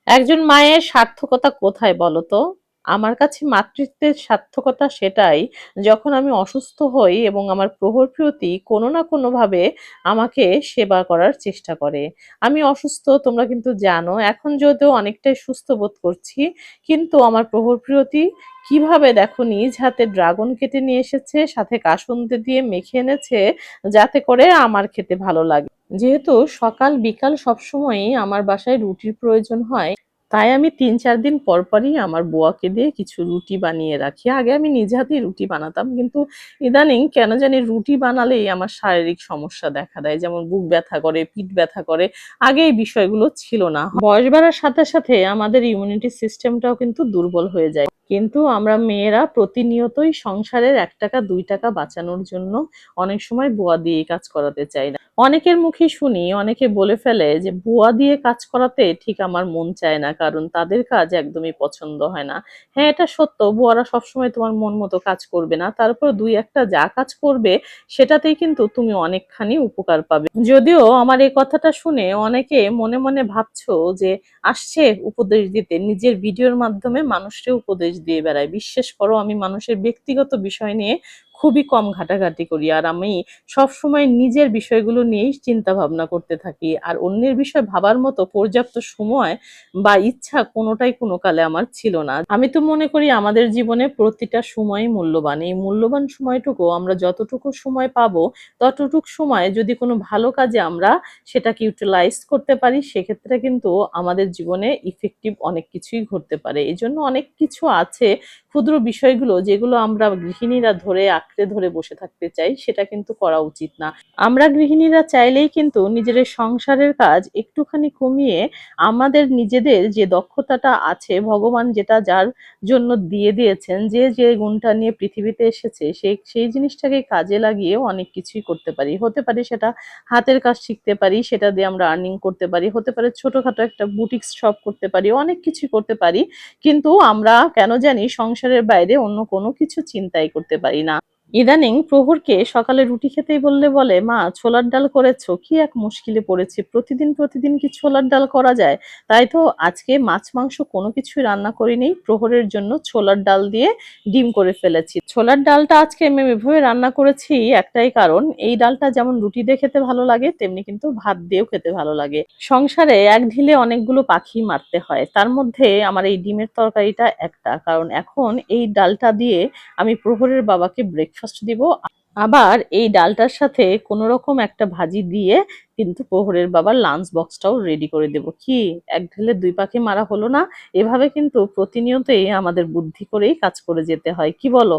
একজন মায়ের সার্থকতা কোথায় বলো তো? আমার কাছে মাতৃত্বের সার্থকতা সেটাই, যখন আমি অসুস্থ হই এবং আমার প্রহরপ্রিয়তি কোনো না কোনোভাবে আমাকে সেবা করার চেষ্টা করে। আমি অসুস্থ তোমরা কিন্তু জানো। এখন যদিও অনেকটাই সুস্থ বোধ করছি, কিন্তু আমার প্রহরপ্রিয়তি কিভাবে দেখো নিজ হাতে ড্রাগন কেটে নিয়ে এসেছে, সাথে কাসুন্দি দিয়ে মেখে এনেছে যাতে করে আমার খেতে ভালো লাগে। যেহেতু সকাল বিকাল সবসময়ই আমার বাসায় রুটির প্রয়োজন হয়, তাই আমি ৩-৪ দিন পর পরই আমার বুয়াকে দিয়ে কিছু রুটি বানিয়ে রাখি। আগে আমি নিজে হাতেই রুটি বানাতাম। কিন্তু ইদানিং কেন জানি রুটি বানালেই আমার শারীরিক সমস্যা দেখা দেয়। যেমন বুক ব্যথা করে, পিঠ ব্যথা করে। আগে এই বিষয়গুলো ছিল না। বয়স বাড়ার সাথে, সাথে আমাদের ইমিউনিটি সিস্টেমটাও কিন্তু দুর্বল হয়ে যায়। কিন্তু আমরা মেয়েরা প্রতিনিয়তই সংসারের ৳১ ৳২ বাঁচানোর জন্য অনেক সময় বুয়া দিয়ে কাজ করাতে চাই না। অনেকের মুখে শুনি, অনেকে বলে ফেলে যে বুয়া দিয়ে কাজ করাতে ঠিক আমার মন চায় না, কারণ তাদের কাজ একদমই পছন্দ হয় না। হ্যাঁ, এটা সত্য, বুয়ারা সবসময় তোমার মন মতো কাজ করবে না। তারপর ২-১টা যা কাজ করবে সেটাতেই কিন্তু তুমি অনেকখানি উপকার পাবে। যদিও আমার এই কথাটা শুনে অনেকে মনে মনে ভাবছো যে আসছে উপদেশ দিতে, নিজের ভিডিওর মাধ্যমে মানুষকে উপদেশ দিয়ে বেড়ায়। বিশ্বাস করো, আমি মানুষের ব্যক্তিগত বিষয় নিয়ে খুবই কম ঘাটাঘাটি করি। আর আমি সবসময় নিজের বিষয়গুলো নিয়েই চিন্তা ভাবনা করতে থাকি। আর অন্যের বিষয় ভাবার মতো পর্যাপ্ত সময় বা ইচ্ছা কোনোটাই কোনো কালে আমার ছিল না। আমি তো মনে করি আমাদের জীবনে প্রতিটা সময়ই মূল্যবান। এই মূল্যবান সময়টুকু আমরা যতটুকু সময় পাবো, ততটুকু সময় যদি কোনো ভালো কাজে আমরা সেটাকে ইউটিলাইজ করতে পারি, সেক্ষেত্রে কিন্তু আমাদের জীবনে ইফেক্টিভ অনেক কিছুই ঘটতে পারে। এজন্য অনেক কিছু আছে, ক্ষুদ্র বিষয়গুলো যেগুলো আমরা গৃহিণীরা ধরে আঁকড়ে ধরে বসে থাকতে চাই, সেটা কিন্তু করা উচিত না। আমরা গৃহিণীরা চাইলেই কিন্তু নিজের সংসারের কাজ একটুখানি কমিয়ে আমাদের নিজেদের যে দক্ষতাটা আছে, ভগবান যেটা যার জন্য দিয়ে দিয়েছেন, যে যে গুণটা নিয়ে পৃথিবীতে এসেছে, সেই জিনিসটাকে কাজে লাগিয়ে অনেক কিছুই করতে পারি। হতে পারে সেটা হাতের কাজ শিখতে পারি, সেটা দিয়ে আমরা আর্নিং করতে পারি। হতে পারে ছোটখাটো একটা বুটিক্স শপ করতে পারি, অনেক কিছুই করতে পারি। কিন্তু আমরা কেন জানি সংসারের বাইরে অন্য কোনো কিছু চিন্তাই করতে পারি না। ইদানিং প্রহরকে সকালে রুটি খেতেই বললে বলে, মা ছোলার ডাল করেছো? কি এক মুশকিলে পড়েছি, প্রতিদিন প্রতিদিন কি ছোলার ডাল করা যায়? তাই তো আজকে মাছ মাংস কোনো কিছুই রান্না করিনি, প্রহরের জন্য ছোলার ডাল দিয়ে ডিম করে ফেলেছি। ছোলার ডালটা আজকে আমি এভাবে রান্না করেছি একটাই কারণ, এই ডালটা যেমন রুটি দিয়ে খেতে ভালো লাগে, তেমনি কিন্তু ভাত দিয়েও খেতে ভালো লাগে। সংসারে এক ঢিলে অনেকগুলো পাখি মারতে হয়, তার মধ্যে আমার এই ডিমের তরকারিটা একটা। কারণ এখন এই ডালটা দিয়ে আমি প্রহরের বাবাকে ব্রেকফাস্ট দিব। আবার এই ডালটার সাথে কোনো রকম একটা ভাজি দিয়ে কিন্তু প্রহরের বাবার লাঞ্চ বক্সটাও রেডি করে দেব। কি এক ঢিলে ২ পাখি মারা হলো না? এভাবে কিন্তু প্রতিনিয়তই আমাদের বুদ্ধি করেই কাজ করে যেতে হয়। কি বলো?